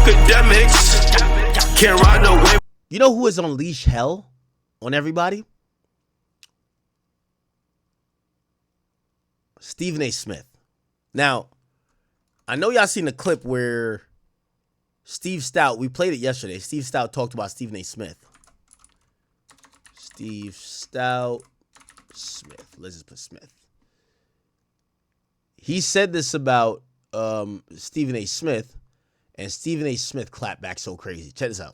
Akademiks can't ride no wave. You know who has unleashed hell on everybody? Stephen A. Smith. Now, I know y'all seen the clip where Steve Stoute, we played it yesterday. Steve Stoute talked about Stephen A. Smith. Steve Stoute Smith. Let's just put Smith. He said this about Stephen A. Smith, and Stephen A. Smith clapped back so crazy. Check this out.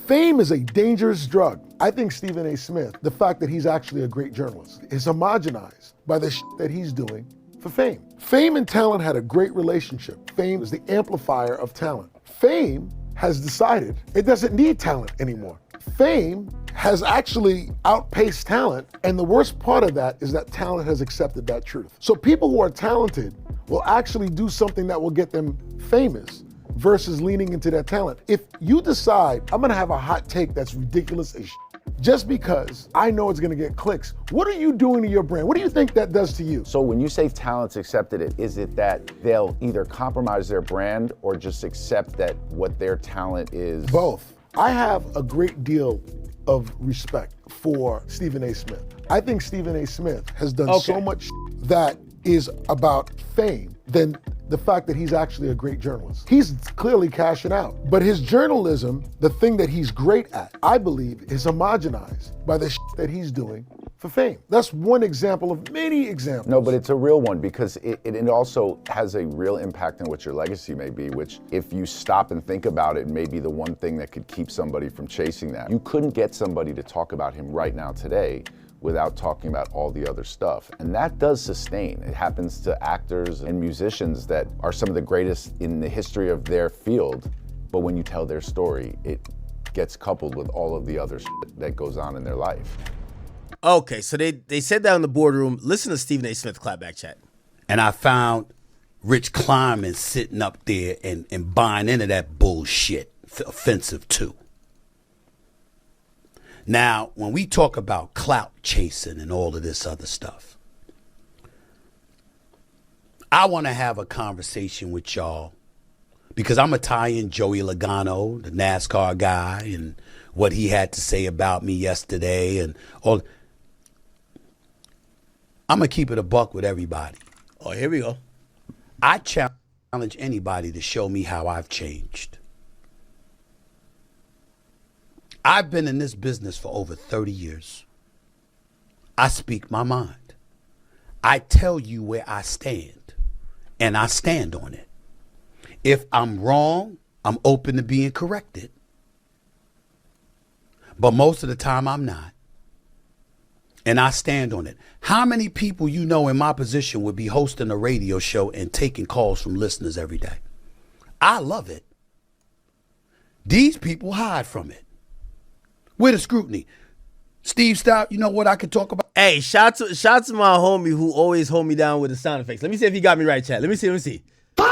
Fame is a dangerous drug. I think Stephen A. Smith, the fact that he's actually a great journalist, is homogenized by the that he's doing for fame. Fame and talent had a great relationship. Fame is the amplifier of talent. Fame has decided it doesn't need talent anymore. Fame has actually outpaced talent, and the worst part of that is that talent has accepted that truth. So people who are talented will actually do something that will get them famous versus leaning into that talent. If you decide, I'm gonna have a hot take that's ridiculous as just because I know it's gonna get clicks, what are you doing to your brand? What do you think that does to you? So when you say talent's accepted it, is it that they'll either compromise their brand or just accept that what their talent is? Both. I have a great deal of respect for Stephen A. Smith. I think Stephen A. Smith has done so much that is about fame than the fact that he's actually a great journalist. He's clearly cashing out. But his journalism, the thing that he's great at, I believe, is homogenized by the that he's doing for fame. That's one example of many examples. No, but it's a real one because it also has a real impact on what your legacy may be, which if you stop and think about it, may be the one thing that could keep somebody from chasing that. You couldn't get somebody to talk about him right now today without talking about all the other stuff. And that does sustain. It happens to actors and musicians that are some of the greatest in the history of their field, but when you tell their story, it gets coupled with all of the other shit that goes on in their life. Okay, so they said that in the boardroom. Listen to Stephen A. Smith clapback chat. And I found Rich Kleiman sitting up there and buying into that bullshit, offensive too. Now, when we talk about clout chasing and all of this other stuff, I want to have a conversation with y'all because I'm going to tie in Joey Logano, the NASCAR guy, and what he had to say about me yesterday and all. I'm going to keep it a buck with everybody. Oh, here we go. I challenge anybody to show me how I've changed. I've been in this business for over 30 years. I speak my mind. I tell you where I stand, and I stand on it. If I'm wrong, I'm open to being corrected. But most of the time, I'm not. And I stand on it. How many people you know in my position would be hosting a radio show and taking calls from listeners every day? I love it. These people hide from it. Where the scrutiny? Steve Stoute, you know what I could talk about? Hey, shout to my homie who always hold me down with the sound effects. Let me see if he got me right, chat. Let me see. Woo!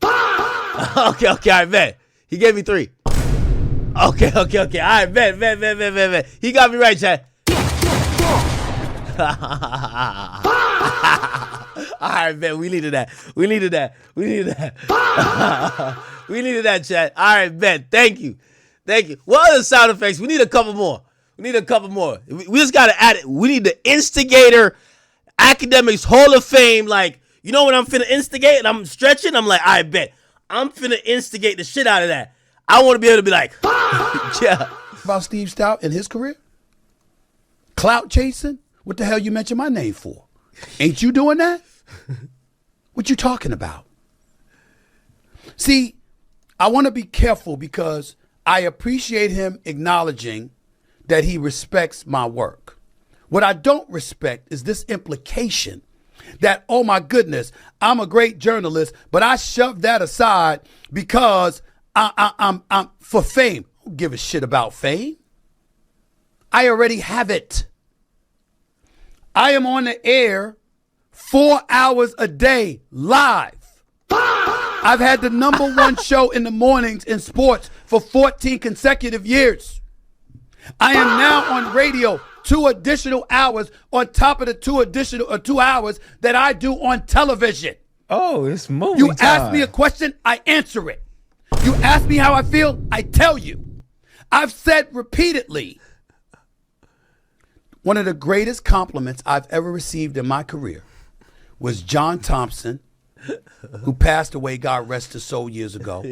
Okay, all right, bet. He gave me 3. Okay. All right, bet. He got me right, chat. All right, bet. We needed that. We needed that, chat. All right, bet. Thank you. What other sound effects? We need a couple more. We just got to add it. We need the instigator, Akademiks Hall of Fame. Like, you know when I'm finna instigate and I'm stretching? I'm like, I bet. I'm finna instigate the shit out of that. I want to be able to be like, yeah. About Steve Stoute and his career? Clout chasing? What the hell you mention my name for? Ain't you doing that? What you talking about? See, I want to be careful because I appreciate him acknowledging that he respects my work. What I don't respect is this implication that, oh my goodness, I'm a great journalist, but I shoved that aside because I'm for fame. I don't give a shit about fame. I already have it. I am on the air 4 hours a day live. I've had the #1 show in the mornings in sports for 14 consecutive years. I am now on radio 2 additional hours on top of the 2 hours that I do on television. Oh, it's movie You time. ask me a question, I answer it. You ask me how I feel, I tell you. I've said repeatedly, one of the greatest compliments I've ever received in my career was John Thompson, who passed away, God rest his soul, years ago.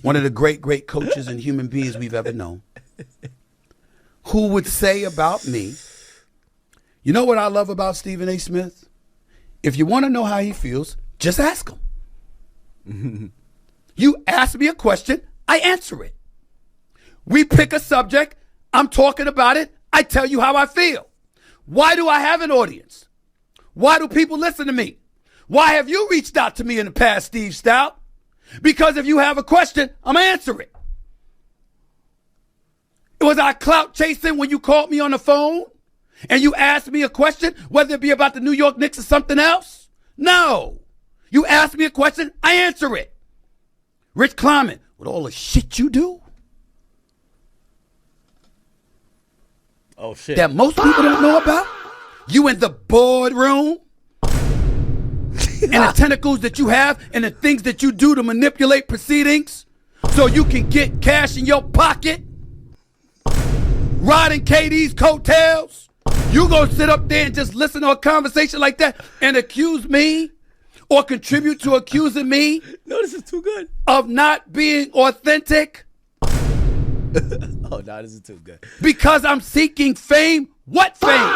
One of the great, great coaches and human beings we've ever known. Who would say about me, you know what I love about Stephen A. Smith? If you want to know how he feels, just ask him. You ask me a question, I answer it. We pick a subject, I'm talking about it, I tell you how I feel. Why do I have an audience? Why do people listen to me? Why have you reached out to me in the past, Steve Stoute? Because if you have a question, I'm going to answer it. Was I clout chasing when you called me on the phone and you asked me a question, whether it be about the New York Knicks or something else? No. You ask me a question, I answer it. Rich Kleiman, with all the shit you do, Oh, shit. that most people don't know about, you in the boardroom, and the tentacles that you have and the things that you do to manipulate proceedings so you can get cash in your pocket, riding KD's coattails. You gonna sit up there and just listen to a conversation like that and accuse me or contribute to accusing me No, this is too good. of not being authentic Oh, no, this is too good. because I'm seeking fame? What fame?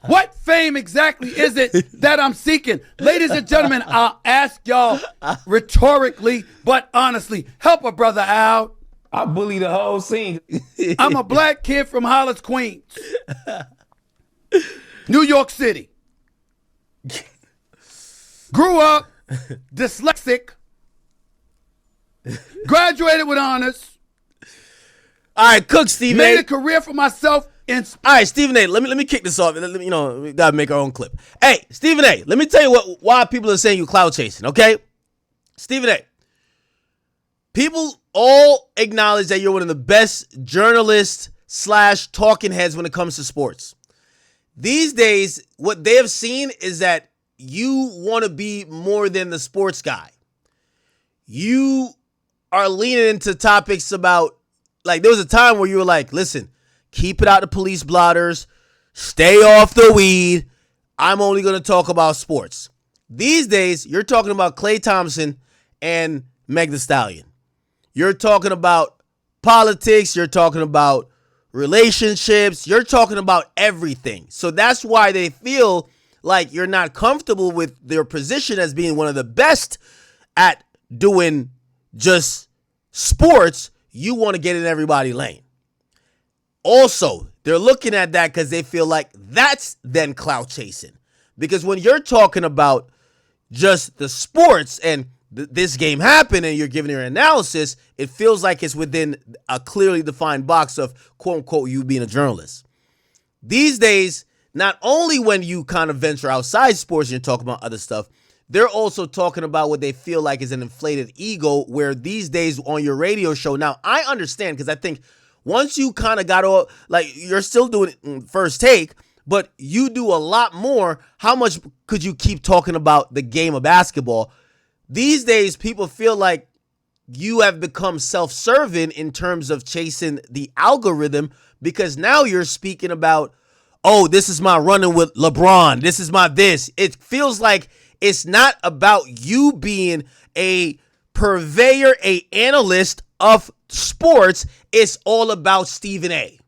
What fame exactly is it that I'm seeking? Ladies and gentlemen, I'll ask y'all rhetorically, but honestly, help a brother out. I bully the whole scene. I'm a black kid from Hollis, Queens, New York City. Grew up dyslexic, graduated with honors, All right, Cook, Stephen made A. a career for myself in All right, Stephen A. Let me kick this off. Let me, we gotta make our own clip. Hey, Stephen A. Let me tell you why people are saying you cloud chasing. Okay, Stephen A. People all acknowledge that you're one of the best journalists / talking heads when it comes to sports. These days, what they have seen is that you want to be more than the sports guy. You are leaning into topics about, like, there was a time where you were like, listen, keep it out the police blotters, stay off the weed. I'm only going to talk about sports. These days, you're talking about Klay Thompson and Meg Thee Stallion. You're talking about politics. You're talking about relationships. You're talking about everything. So that's why they feel like you're not comfortable with their position as being one of the best at doing just sports. You want to get in everybody's lane. Also, they're looking at that because they feel like that's then clout chasing. Because when you're talking about just the sports and this game happened and you're giving your analysis, it feels like it's within a clearly defined box of, quote unquote, you being a journalist. These days, not only when you kind of venture outside sports and you're talking about other stuff, they're also talking about what they feel like is an inflated ego, where these days on your radio show, now I understand, because I think once you kind of got all, like, you're still doing it First Take, but you do a lot more. How much could you keep talking about the game of basketball? These days, people feel like you have become self-serving in terms of chasing the algorithm, because now you're speaking about, oh, this is my running with LeBron. This is my this. It feels like it's not about you being a purveyor, a analyst of sports. It's all about Stephen A.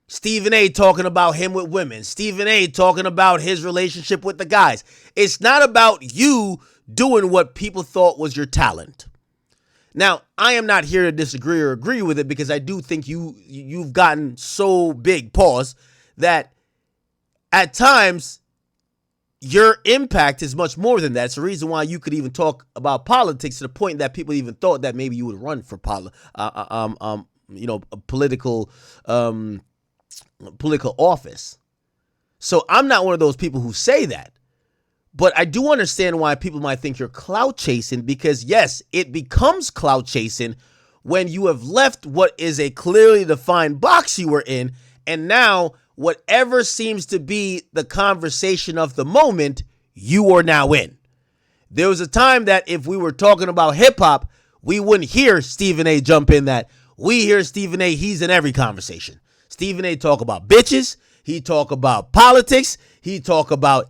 Stephen A. talking about him with women. Stephen A. talking about his relationship with the guys. It's not about you doing what people thought was your talent. Now, I am not here to disagree or agree with it, because I do think you've gotten so big, pause, that at times your impact is much more than that. It's the reason why you could even talk about politics to the point that people even thought that maybe you would run for political office. So I'm not one of those people who say that. But I do understand why people might think you're clout chasing, because yes, it becomes clout chasing when you have left what is a clearly defined box you were in, and now whatever seems to be the conversation of the moment, you are now in. There was a time that if we were talking about hip hop, we wouldn't hear Stephen A jump in that. We hear Stephen A, he's in every conversation. Stephen A talk about bitches, he talk about politics, he talk about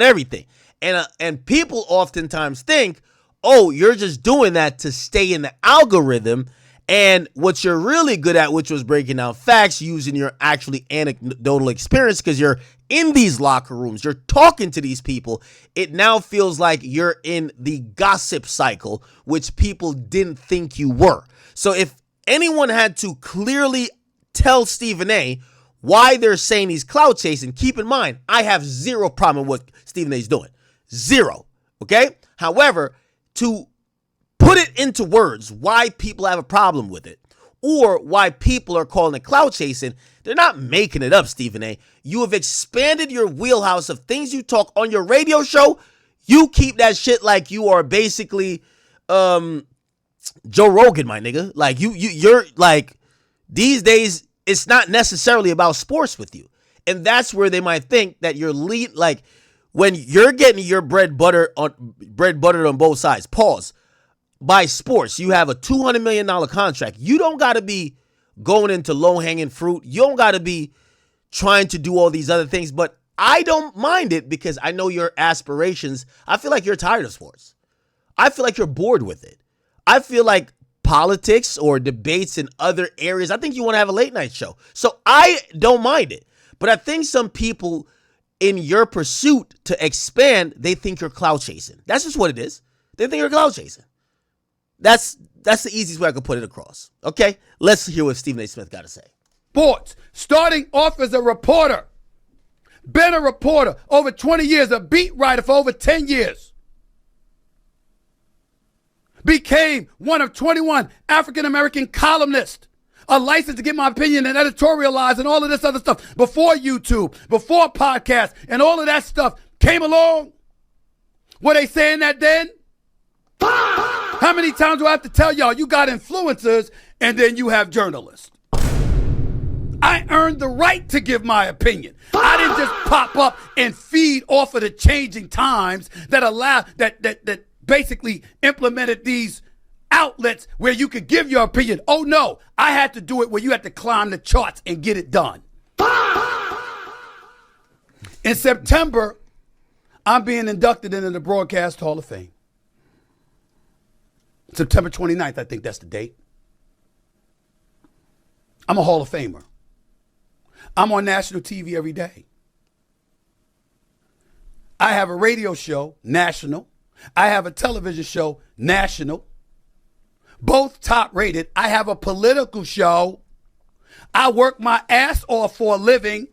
everything. And people oftentimes think, oh, you're just doing that to stay in the algorithm. And what you're really good at, which was breaking down facts using your actually anecdotal experience, because you're in these locker rooms, you're talking to these people. It now feels like you're in the gossip cycle, which people didn't think you were. So if anyone had to clearly tell Stephen A why they're saying he's clout chasing, keep in mind, I have zero problem with what Stephen A is doing. Zero. Okay? However, to put it into words why people have a problem with it or why people are calling it clout chasing, they're not making it up, Stephen A. You have expanded your wheelhouse of things you talk on your radio show. You keep that shit like you are basically Joe Rogan, my nigga. Like you're like, these days it's not necessarily about sports with you. And that's where they might think that you're like when you're getting your bread buttered on both sides. Pause. By sports, you have a $200 million contract. You don't got to be going into low-hanging fruit. You don't got to be trying to do all these other things. But I don't mind it because I know your aspirations. I feel like you're tired of sports. I feel like you're bored with it. I feel like politics or debates in other areas, I think you want to have a late-night show. So I don't mind it. But I think some people in your pursuit to expand, they think you're clout chasing. That's just what it is. They think you're clout chasing. That's the easiest way I could put it across. Okay? Let's hear what Stephen A. Smith got to say. Sports, starting off as a reporter, been a reporter over 20 years, a beat writer for over 10 years. Became one of 21 African-American columnists. A license to get my opinion and editorialize and all of this other stuff before YouTube, before podcasts, and all of that stuff came along. Were they saying that then? How many times do I have to tell y'all you got influencers and then you have journalists? I earned the right to give my opinion. I didn't just pop up and feed off of the changing times that basically implemented these outlets where you could give your opinion. Oh no, I had to do it where you had to climb the charts and get it done. In September, I'm being inducted into the Broadcast Hall of Fame. September 29th, I think that's the date. I'm a Hall of Famer. I'm on national TV every day. I have a radio show, national. I have a television show, national. Both top rated. I have a political show. I work my ass off for a living.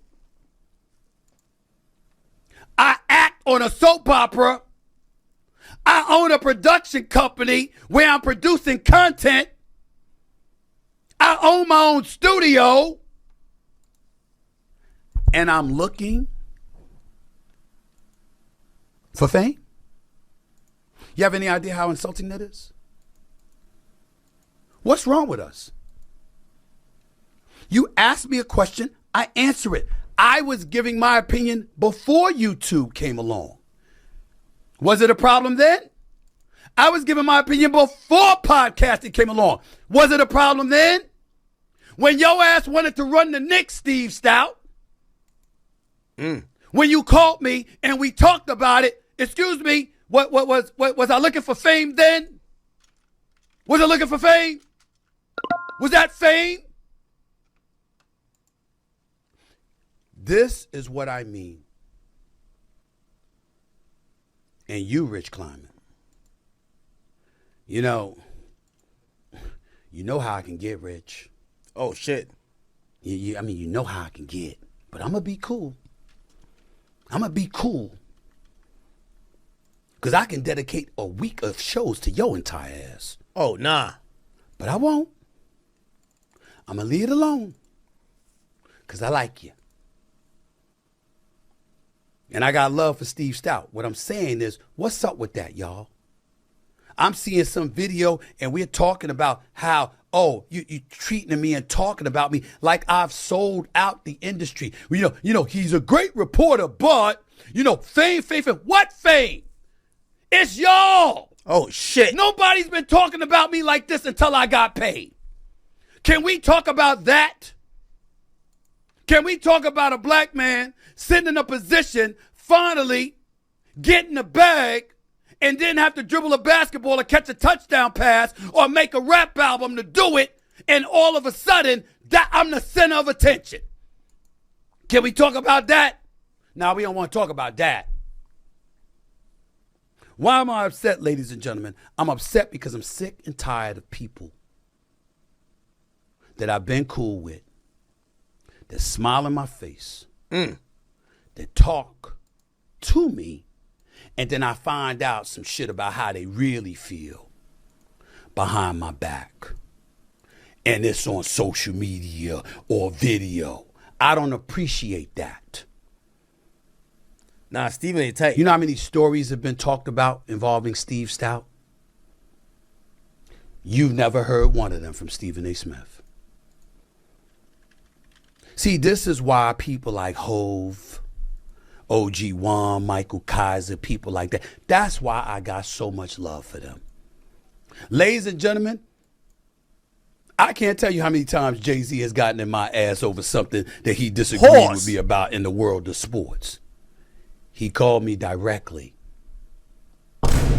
I act on a soap opera. I own a production company where I'm producing content. I own my own studio. And I'm looking for fame. You have any idea how insulting that is? What's wrong with us? You ask me a question, I answer it. I was giving my opinion before YouTube came along. Was it a problem then? I was giving my opinion before podcasting came along. Was it a problem then? When your ass wanted to run the Knicks, Steve Stoute, when you called me and we talked about it, excuse me, what was I looking for fame then? Was I looking for fame? Was that fame? This is what I mean. And you, Rich Kleiman, you know how I can get, Rich. Oh, shit. I mean, you know how I can get. But I'm going to be cool. I'm going to be cool. Because I can dedicate a week of shows to your entire ass. Oh, nah. But I won't. I'm going to leave it alone. Because I like you. And I got love for Steve Stoute. What I'm saying is, what's up with that, y'all? I'm seeing some video and we're talking about how, oh, you treating me and talking about me like I've sold out the industry. You know, he's a great reporter, but You know, fame. What fame? It's y'all. Oh, shit. Nobody's been talking about me like this until I got paid. Can we talk about that? Can we talk about a black man sitting in a position, finally getting the bag, and then have to dribble a basketball or catch a touchdown pass or make a rap album to do it, and all of a sudden, that I'm the center of attention? Can we talk about that? No, we don't want to talk about that. Why am I upset, ladies and gentlemen? I'm upset because I'm sick and tired of people that I've been cool with, that smile in my face, that talk to me, and then I find out some shit about how they really feel behind my back. And it's on social media or video. I don't appreciate that. Nah, Stephen ain't tight. You know how many stories have been talked about involving Steve Stoute? You've never heard one of them from Stephen A. Smith. See, this is why people like Hove, OG Juan, Michael Kaiser, people like that, that's why I got so much love for them. Ladies and gentlemen, I can't tell you how many times Jay-Z has gotten in my ass over something that he disagreed with me about in the world of sports. He called me directly.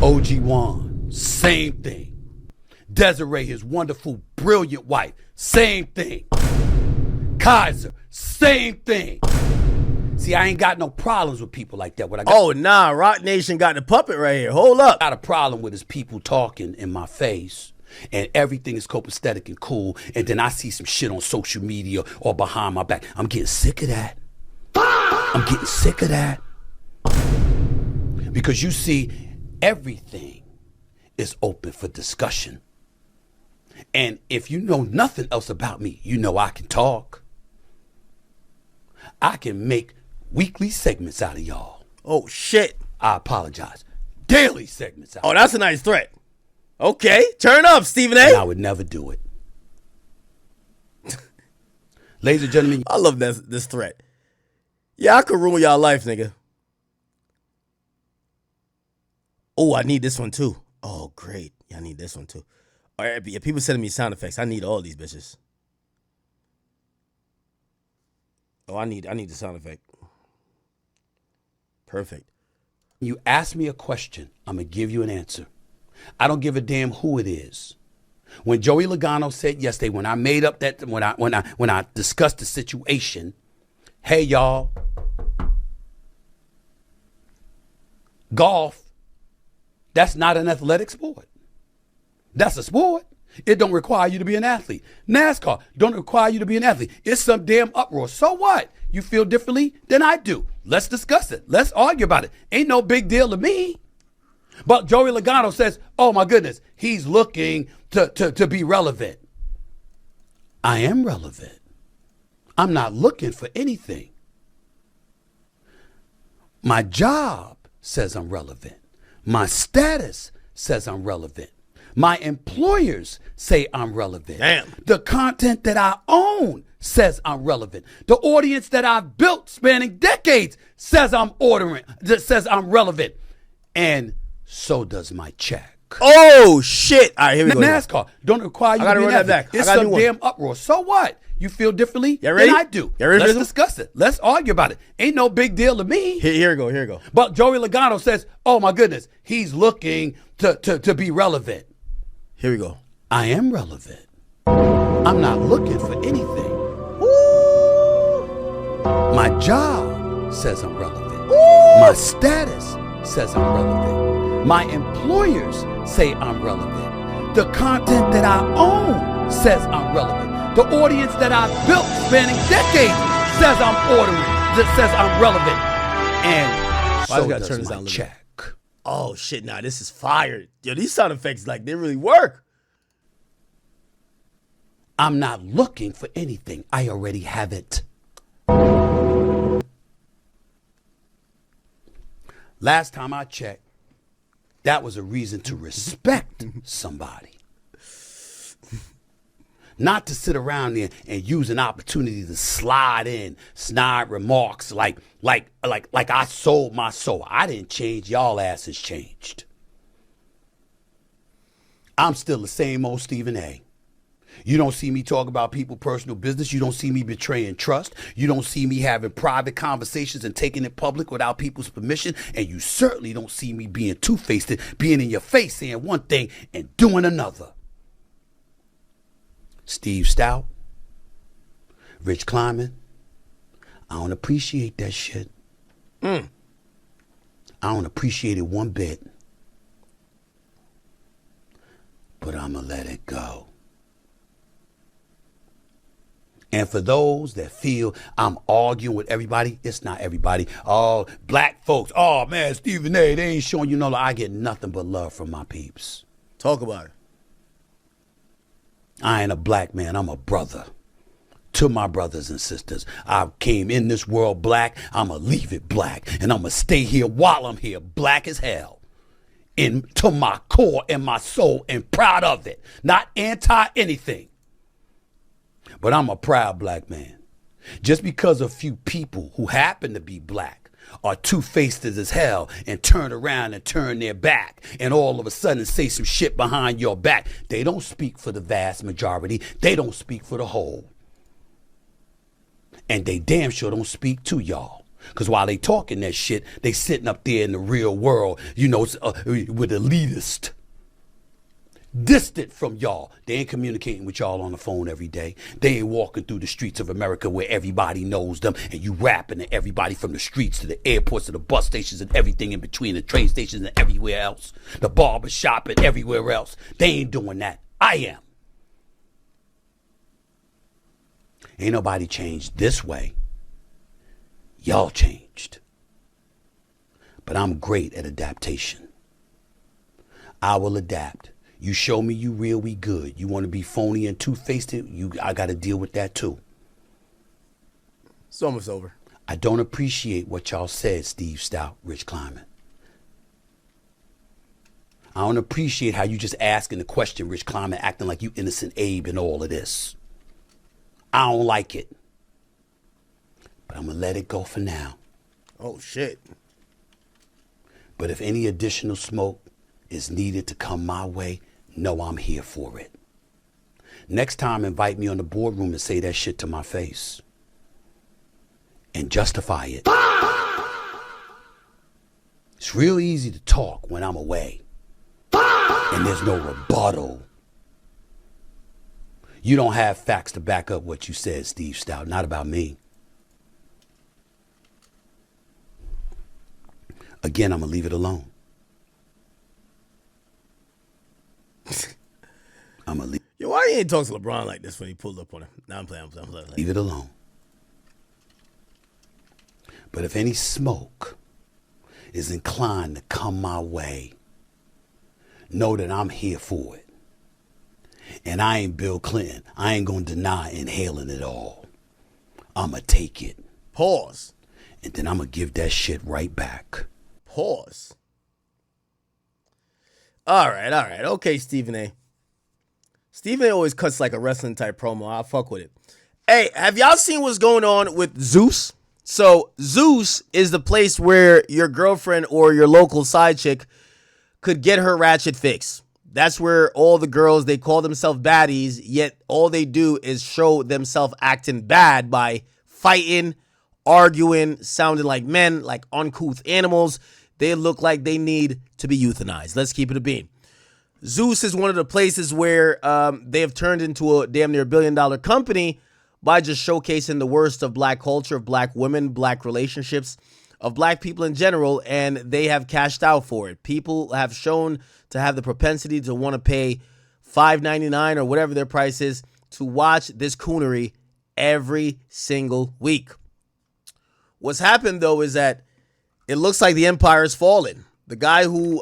OG Juan, same thing. Desiree, his wonderful, brilliant wife, same thing. Kaiser, same thing. See, I ain't got no problems with people like that. What I got, Oh, nah, Rock Nation got the puppet right here. Hold up. got a problem with is people talking in my face and everything is copacetic and cool, and then I see some shit on social media or behind my back. I'm getting sick of that. I'm getting sick of that. Because you see, everything is open for discussion. And if you know nothing else about me, you know I can talk. I can make weekly segments out of y'all. Oh, shit. I apologize. Daily segments out. Oh, that's a nice threat. Okay, turn up, Stephen A. And I would never do it. Ladies and gentlemen, I love this threat. Yeah, I could ruin y'all life, nigga. Oh, I need this one too. Oh, great. Yeah, I need this one too. All right, yeah, people sending me sound effects. I need all these bitches. Oh, I need the sound effect. Perfect. you ask me a question, I'm going to give you an answer. I don't give a damn who it is. When Joey Logano said yesterday, when I made up that, when I discussed the situation, hey y'all, golf, that's not an athletic sport. That's a sport. It don't require you to be an athlete. NASCAR don't require you to be an athlete. It's some damn uproar. So what? You feel differently than I do. Let's discuss it. Let's argue about it. Ain't no big deal to me. But Joey Logano says, oh my goodness, he's looking to be relevant. I am relevant. I'm not looking for anything. My job says I'm relevant. My status says I'm relevant. My employers say I'm relevant. Damn. The content that I own says I'm relevant. The audience that I've built spanning decades says I'm relevant. And so does my check. Oh, shit. All right, here we go. NASCAR don't require you to be an athlete. Back. It's some damn uproar. So what? You feel differently than I do. Let's discuss it. Let's argue about it. Ain't no big deal to me. Here we go. But Joey Logano says, oh my goodness, he's looking to be relevant. Here we go. I am relevant. I'm not looking for anything. My job says I'm relevant. My status says I'm relevant. My employers say I'm relevant. The content that I own says I'm relevant. The audience that I've built spanning decades says I'm relevant. And so does my check. Oh, shit, nah, this is fire. Yo, these sound effects, like, they really work. I'm not looking for anything. I already have it. Last time I checked, that was a reason to respect somebody. Not to sit around there and use an opportunity to slide in snide remarks like I sold my soul. I didn't change, y'all asses changed. I'm still the same old Stephen A. You don't see me talk about people's personal business. You don't see me betraying trust. You don't see me having private conversations and taking it public without people's permission. And you certainly don't see me being two-faced, being in your face saying one thing and doing another. Steve Stoute, Rich Kleiman, I don't appreciate that shit. I don't appreciate it one bit. But I'ma let it go. And for those that feel I'm arguing with everybody, it's not everybody. Oh, black folks, oh man, Stephen A, they ain't showing you no love. I get nothing but love from my peeps. Talk about it. I ain't a black man, I'm a brother to my brothers and sisters. I came in this world black, I'ma leave it black. And I'ma stay here while I'm here, black as hell. To my core and my soul, and proud of it. Not anti anything. But I'm a proud black man. Just because a few people who happen to be black are two-faced as hell and turn around and turn their back and all of a sudden say some shit behind your back, they don't speak for the vast majority. They don't speak for the whole. And they damn sure don't speak to y'all. Because while they talking that shit, they sitting up there in the real world, you know, with elitist. Distant from y'all. They ain't communicating with y'all on the phone every day. They ain't walking through the streets of America where everybody knows them and you rapping to everybody from the streets to the airports to the bus stations and everything in between, the train stations and everywhere else, the barber shop and everywhere else. They ain't doing that. I am. Ain't nobody changed this way. Y'all changed. But I'm great at adaptation. I will adapt. You show me you real, we good. You want to be phony and two-faced, I got to deal with that too. It's almost over. I don't appreciate what y'all said, Steve Stoute, Rich Kleiman. I don't appreciate how you just asking the question, Rich Kleiman, acting like you innocent Abe and all of this. I don't like it. But I'm going to let it go for now. Oh, shit. But if any additional smoke is needed to come my way, know I'm here for it. Next time, invite me on the boardroom and say that shit to my face. And justify it. It's real easy to talk when I'm away. And there's no rebuttal. You don't have facts to back up what you said, Steve Stoute. Not about me. Again, I'm going to leave it alone. I'm going to leave. Yo, why you ain't talk to LeBron like this when he pulled up on him? Now I'm playing. Leave it alone. But if any smoke is inclined to come my way, know that I'm here for it. And I ain't Bill Clinton. I ain't going to deny inhaling it all. I'm going to take it. Pause. And then I'm going to give that shit right back. Pause. All right. Okay, Stephen A. Stephen A always cuts like a wrestling type promo. I'll fuck with it. Hey, have y'all seen what's going on with Zeus? So Zeus is the place where your girlfriend or your local side chick could get her ratchet fix. That's where all the girls, they call themselves baddies, yet all they do is show themselves acting bad by fighting, arguing, sounding like men, like uncouth animals. They look like they need to be euthanized. Let's keep it a beam. Zeus is one of the places where they have turned into a damn near $1 billion company by just showcasing the worst of black culture, of black women, black relationships, of black people in general, and they have cashed out for it. People have shown to have the propensity to want to pay $5.99 or whatever their price is to watch this coonery every single week. What's happened, though, is that it looks like the empire is falling. The guy who